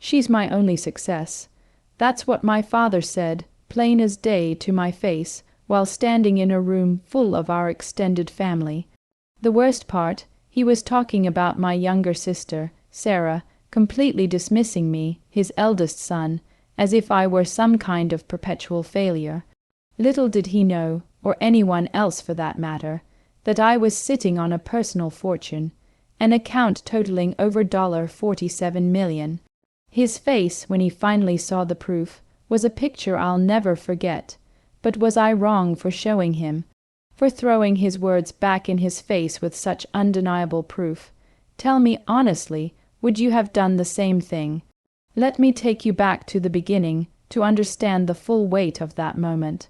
She's my only success. That's what my father said, plain as day, to my face, while standing in a room full of our extended family. The worst part, he was talking about my younger sister, Sarah, completely dismissing me, his eldest son, as if I were some kind of perpetual failure. Little did he know, or anyone else for that matter, that I was sitting on a personal fortune, an account totaling over $47 million. His face, when he finally saw the proof, was a picture I'll never forget. But was I wrong for showing him, for throwing his words back in his face with such undeniable proof? Tell me honestly, would you have done the same thing? Let me take you back to the beginning, to understand the full weight of that moment.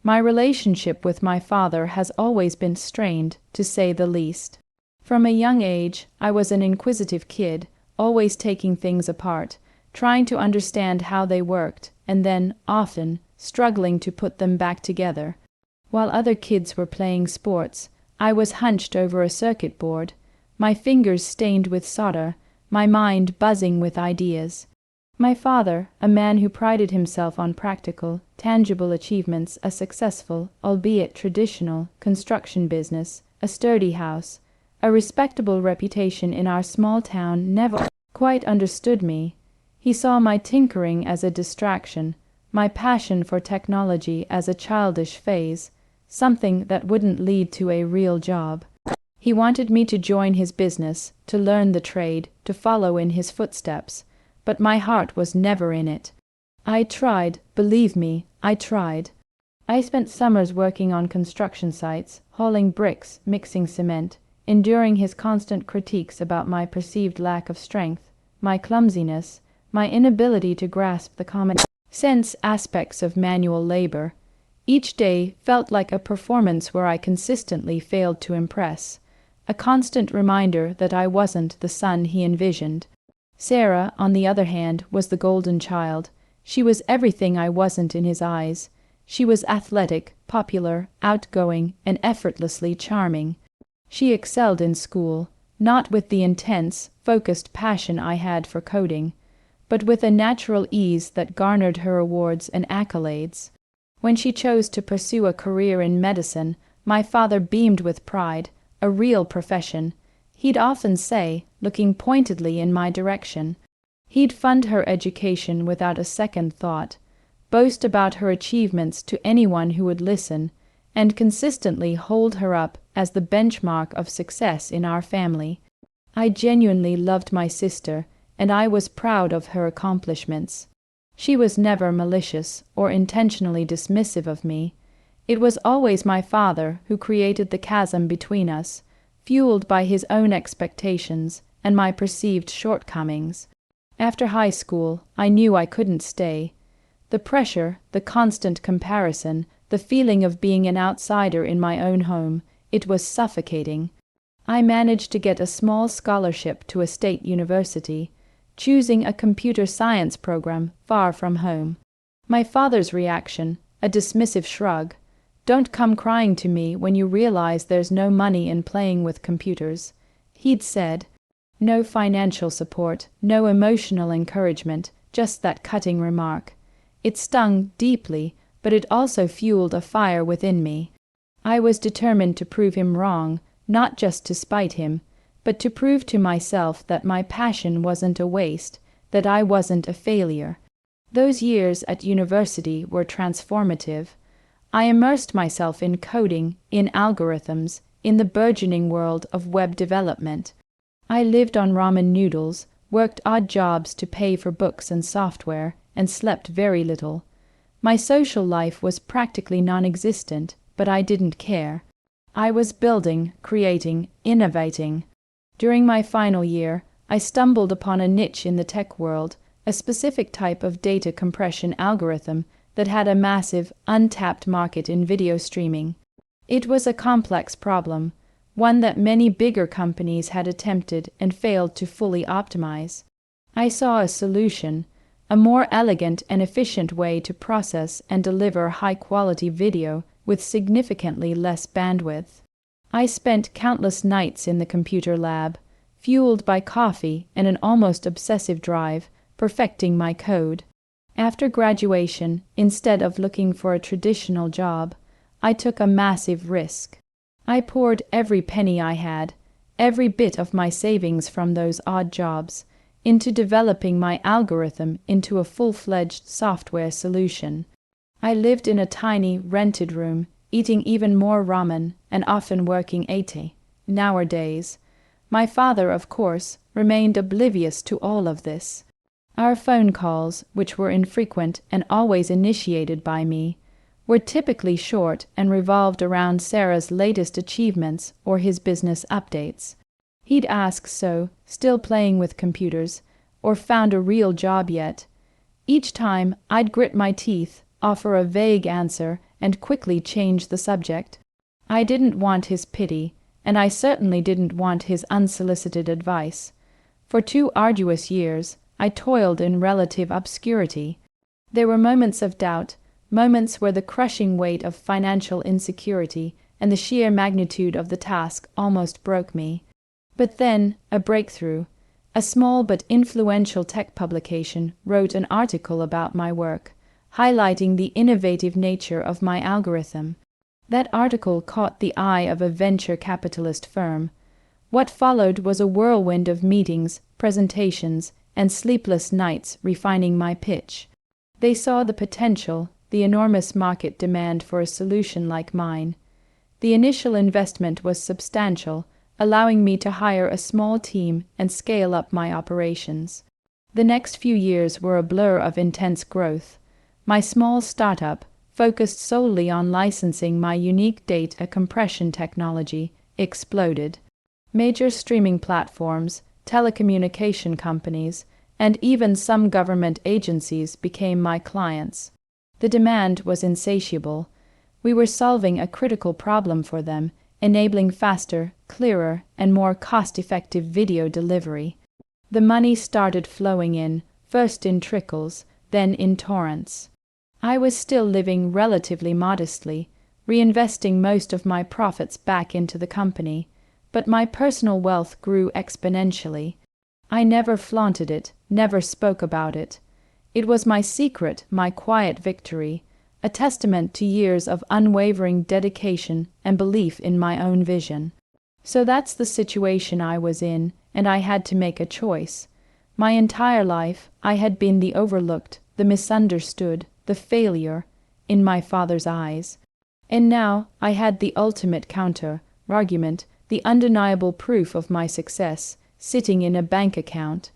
My relationship with my father has always been strained, to say the least. From a young age, I was an inquisitive kid, always taking things apart, trying to understand how they worked, and then, often, struggling to put them back together. While other kids were playing sports, I was hunched over a circuit board, my fingers stained with solder, my mind buzzing with ideas. My father, a man who prided himself on practical, tangible achievements, a successful, albeit traditional, construction business, a sturdy house, a respectable reputation in our small town, never quite understood me. He saw my tinkering as a distraction, my passion for technology as a childish phase, something that wouldn't lead to a real job. He wanted me to join his business, to learn the trade, to follow in his footsteps, but my heart was never in it. I tried, believe me, I tried. I spent summers working on construction sites, hauling bricks, mixing cement, enduring his constant critiques about my perceived lack of strength, my clumsiness, my inability to grasp the common sense aspects of manual labor. Each day felt like a performance where I consistently failed to impress, a constant reminder that I wasn't the son he envisioned. Sarah, on the other hand, was the golden child. She was everything I wasn't in his eyes. She was athletic, popular, outgoing, and effortlessly charming. She excelled in school, not with the intense, focused passion I had for coding, but with a natural ease that garnered her awards and accolades. When she chose to pursue a career in medicine, my father beamed with pride, a real profession. He'd often say, looking pointedly in my direction, he'd fund her education without a second thought, boast about her achievements to anyone who would listen, and consistently hold her up as the benchmark of success in our family. I genuinely loved my sister, and I was proud of her accomplishments. She was never malicious or intentionally dismissive of me. It was always my father who created the chasm between us, fueled by his own expectations and my perceived shortcomings. After high school, I knew I couldn't stay. The pressure, the constant comparison, the feeling of being an outsider in my own home, it was suffocating. I managed to get a small scholarship to a state university, choosing a computer science program far from home. My father's reaction, a dismissive shrug. Don't come crying to me when you realize there's no money in playing with computers. He'd said. No financial support, no emotional encouragement, just that cutting remark. It stung deeply, but it also fueled a fire within me. I was determined to prove him wrong, not just to spite him, but to prove to myself that my passion wasn't a waste, that I wasn't a failure. Those years at university were transformative. I immersed myself in coding, in algorithms, in the burgeoning world of web development. I lived on ramen noodles, worked odd jobs to pay for books and software, and slept very little. My social life was practically non-existent, but I didn't care. I was building, creating, innovating. During my final year, I stumbled upon a niche in the tech world, a specific type of data compression algorithm that had a massive, untapped market in video streaming. It was a complex problem, one that many bigger companies had attempted and failed to fully optimize. I saw a solution, a more elegant and efficient way to process and deliver high-quality video with significantly less bandwidth. I spent countless nights in the computer lab, fueled by coffee and an almost obsessive drive, perfecting my code. After graduation, instead of looking for a traditional job, I took a massive risk. I poured every penny I had, every bit of my savings from those odd jobs, into developing my algorithm into a full-fledged software solution. I lived in a tiny, rented room, eating even more ramen and often working 80-hour days. My father, of course, remained oblivious to all of this. Our phone calls, which were infrequent and always initiated by me, were typically short and revolved around Sarah's latest achievements or his business updates. He'd ask, so, still playing with computers, or found a real job yet? Each time, I'd grit my teeth, offer a vague answer, and quickly change the subject. I didn't want his pity, and I certainly didn't want his unsolicited advice. For 2 arduous years, I toiled in relative obscurity. There were moments of doubt, moments where the crushing weight of financial insecurity and the sheer magnitude of the task almost broke me. But then, a breakthrough. A small but influential tech publication wrote an article about my work, highlighting the innovative nature of my algorithm. That article caught the eye of a venture capitalist firm. What followed was a whirlwind of meetings, presentations, and sleepless nights refining my pitch. They saw the potential, the enormous market demand for a solution like mine. The initial investment was substantial, allowing me to hire a small team and scale up my operations. The next few years were a blur of intense growth. My small startup, focused solely on licensing my unique data compression technology, exploded. Major streaming platforms, telecommunication companies, and even some government agencies became my clients. The demand was insatiable. We were solving a critical problem for them, enabling faster, clearer, and more cost-effective video delivery. The money started flowing in, first in trickles, then in torrents. I was still living relatively modestly, reinvesting most of my profits back into the company, but my personal wealth grew exponentially. I never flaunted it, never spoke about it. It was my secret, my quiet victory, a testament to years of unwavering dedication and belief in my own vision. So that's the situation I was in, and I had to make a choice. My entire life, I had been the overlooked, the misunderstood, the failure, in my father's eyes. And now I had the ultimate counter-argument, the undeniable proof of my success, sitting in a bank account.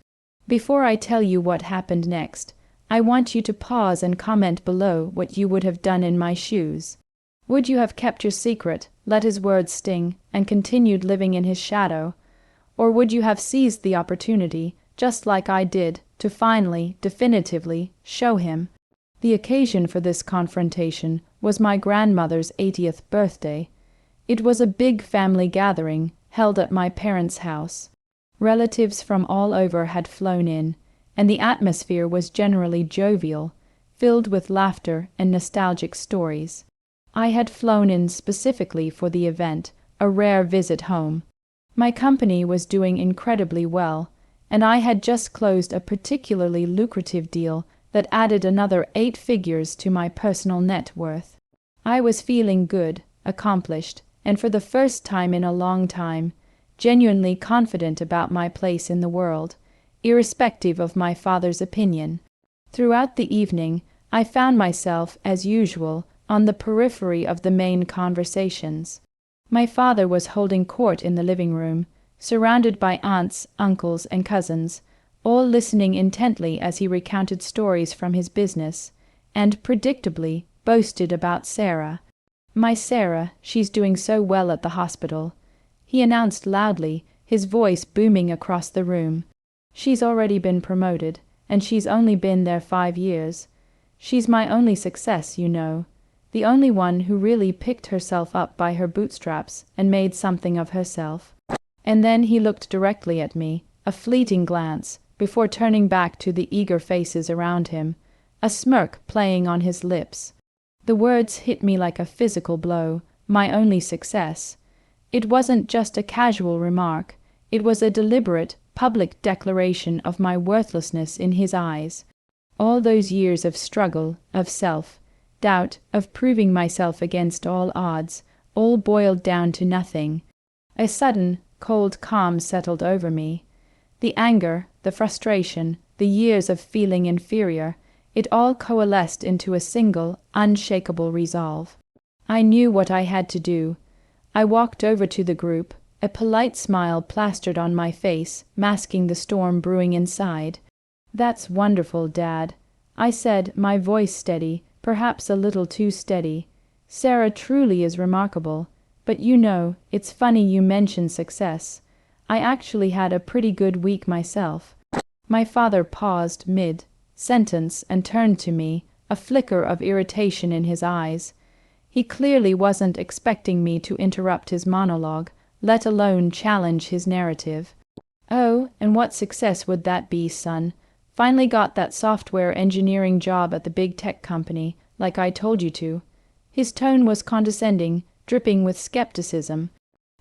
Before I tell you what happened next, I want you to pause and comment below what you would have done in my shoes. Would you have kept your secret, let his words sting, and continued living in his shadow? Or would you have seized the opportunity, just like I did, to finally, definitively, show him? The occasion for this confrontation was my grandmother's 80th birthday. It was a big family gathering, held at my parents' house. Relatives from all over had flown in, and the atmosphere was generally jovial, filled with laughter and nostalgic stories. I had flown in specifically for the event, a rare visit home. My company was doing incredibly well, and I had just closed a particularly lucrative deal that added another 8 figures to my personal net worth. I was feeling good, accomplished, and for the first time in a long time, genuinely confident about my place in the world, irrespective of my father's opinion. Throughout the evening, I found myself, as usual, on the periphery of the main conversations. My father was holding court in the living room, surrounded by aunts, uncles, and cousins, all listening intently as he recounted stories from his business, and, predictably, boasted about Sarah. "My Sarah, she's doing so well at the hospital," he announced loudly, his voice booming across the room. "She's already been promoted, and she's only been there 5 years. She's my only success, you know. The only one who really picked herself up by her bootstraps and made something of herself." And then he looked directly at me, a fleeting glance, before turning back to the eager faces around him, a smirk playing on his lips. The words hit me like a physical blow, my only success. It wasn't just a casual remark, it was a deliberate, public declaration of my worthlessness in his eyes. All those years of struggle, of self-doubt, of proving myself against all odds, all boiled down to nothing. A sudden, cold calm settled over me. The anger, the frustration, the years of feeling inferior, it all coalesced into a single, unshakable resolve. I knew what I had to do. I walked over to the group, a polite smile plastered on my face, masking the storm brewing inside. "That's wonderful, Dad," I said, my voice steady, perhaps a little too steady. "Sarah truly is remarkable. But you know, it's funny you mention success. I actually had a pretty good week myself." My father paused mid-sentence and turned to me, a flicker of irritation in his eyes. He clearly wasn't expecting me to interrupt his monologue, let alone challenge his narrative. "Oh, and what success would that be, son? Finally got that software engineering job at the big tech company, like I told you to." His tone was condescending, dripping with skepticism.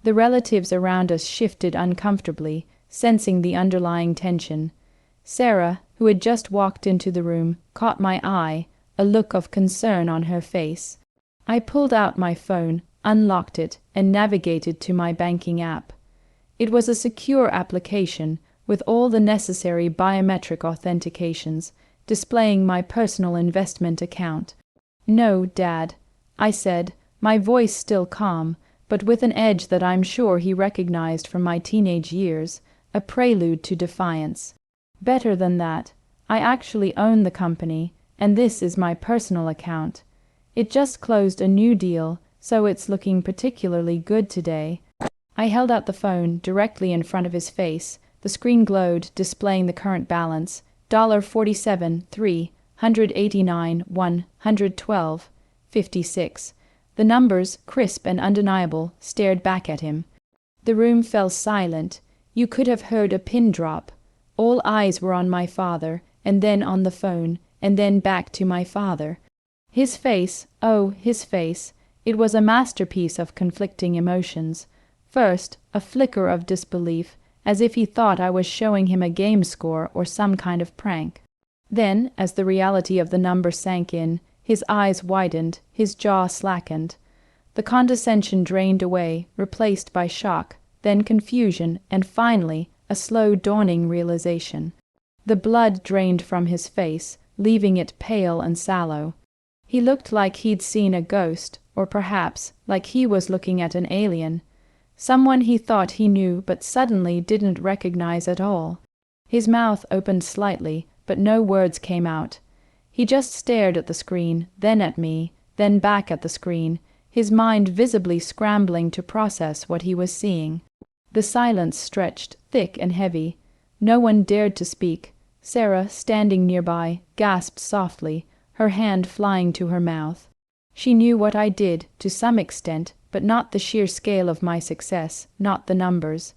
The relatives around us shifted uncomfortably, sensing the underlying tension. Sarah, who had just walked into the room, caught my eye, a look of concern on her face. I pulled out my phone, unlocked it, and navigated to my banking app. It was a secure application, with all the necessary biometric authentications, displaying my personal investment account. "No, Dad," I said, my voice still calm, but with an edge that I'm sure he recognized from my teenage years, a prelude to defiance. "Better than that. I actually own the company, and this is my personal account. It just closed a new deal, so it's looking particularly good today." I held out the phone directly in front of his face. The screen glowed, displaying the current balance, $47,389,112.56. The numbers, crisp and undeniable, stared back at him. The room fell silent. You could have heard a pin drop. All eyes were on my father, and then on the phone, and then back to my father. His face, oh, his face, it was a masterpiece of conflicting emotions. First, a flicker of disbelief, as if he thought I was showing him a game score or some kind of prank. Then, as the reality of the number sank in, his eyes widened, his jaw slackened. The condescension drained away, replaced by shock, then confusion, and finally, a slow dawning realization. The blood drained from his face, leaving it pale and sallow. He looked like he'd seen a ghost, or perhaps like he was looking at an alien. Someone he thought he knew but suddenly didn't recognize at all. His mouth opened slightly, but no words came out. He just stared at the screen, then at me, then back at the screen, his mind visibly scrambling to process what he was seeing. The silence stretched, thick and heavy. No one dared to speak. Sarah, standing nearby, gasped softly, her hand flying to her mouth. She knew what I did, to some extent, but not the sheer scale of my success, not the numbers.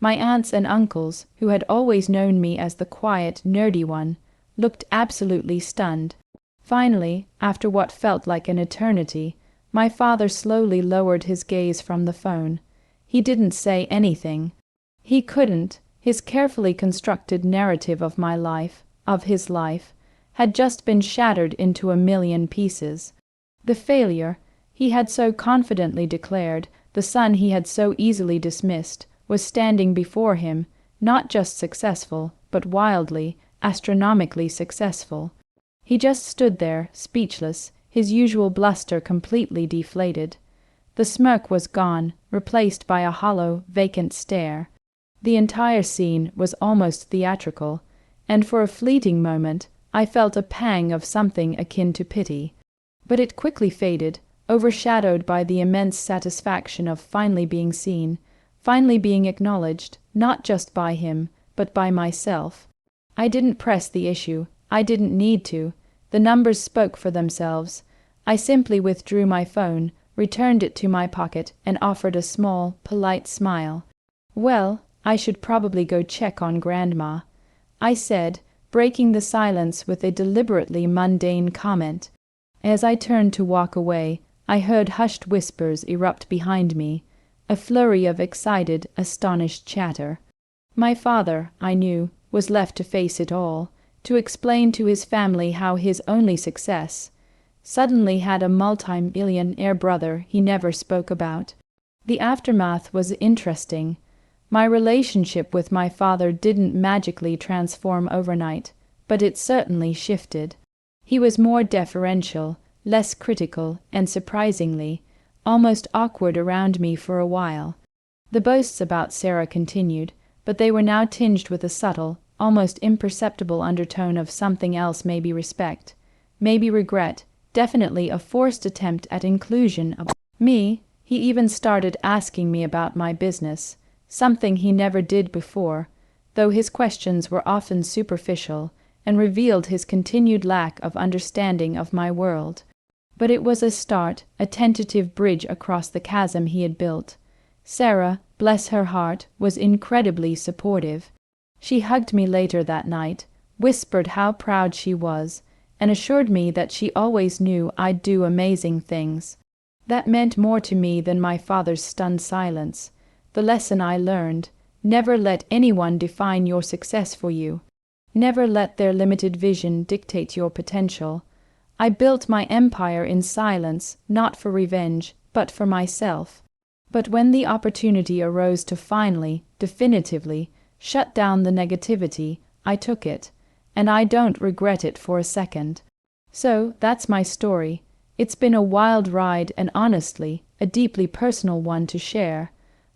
My aunts and uncles, who had always known me as the quiet, nerdy one, looked absolutely stunned. Finally, after what felt like an eternity, my father slowly lowered his gaze from the phone. He didn't say anything. He couldn't. His carefully constructed narrative of my life, of his life, had just been shattered into a million pieces. The failure he had so confidently declared, the son he had so easily dismissed, was standing before him, not just successful, but wildly, astronomically successful. He just stood there, speechless, his usual bluster completely deflated. The smirk was gone, replaced by a hollow, vacant stare. The entire scene was almost theatrical, and for a fleeting moment I felt a pang of something akin to pity. But it quickly faded, overshadowed by the immense satisfaction of finally being seen, finally being acknowledged, not just by him, but by myself. I didn't press the issue. I didn't need to. The numbers spoke for themselves. I simply withdrew my phone, returned it to my pocket, and offered a small, polite smile. "Well, I should probably go check on Grandma," I said, breaking the silence with a deliberately mundane comment. As I turned to walk away, I heard hushed whispers erupt behind me, a flurry of excited, astonished chatter. My father, I knew, was left to face it all, to explain to his family how his only success suddenly had a multi-millionaire brother he never spoke about. The aftermath was interesting. My relationship with my father didn't magically transform overnight, but it certainly shifted. He was more deferential, less critical, and surprisingly, almost awkward around me for a while. The boasts about Sarah continued, but they were now tinged with a subtle, almost imperceptible undertone of something else, maybe respect, maybe regret, definitely a forced attempt at inclusion of me. He even started asking me about my business, something he never did before, though his questions were often superficial and revealed his continued lack of understanding of my world. But it was a start, a tentative bridge across the chasm he had built. Sarah, bless her heart, was incredibly supportive. She hugged me later that night, whispered how proud she was, and assured me that she always knew I'd do amazing things. That meant more to me than my father's stunned silence. The lesson I learned: never let anyone define your success for you. Never let their limited vision dictate your potential. I built my empire in silence, not for revenge, but for myself. But when the opportunity arose to finally, definitively, shut down the negativity, I took it, and I don't regret it for a second. So, that's my story. It's been a wild ride and honestly, a deeply personal one to share.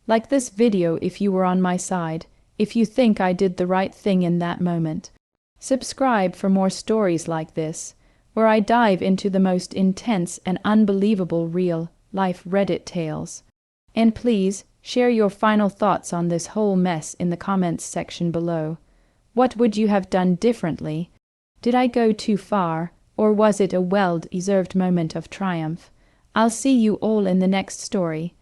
Like this video if you were on my side, if you think I did the right thing in that moment. Subscribe for more stories like this, where I dive into the most intense and unbelievable real-life Reddit tales. And please, share your final thoughts on this whole mess in the comments section below. What would you have done differently? Did I go too far, or was it a well-deserved moment of triumph? I'll see you all in the next story.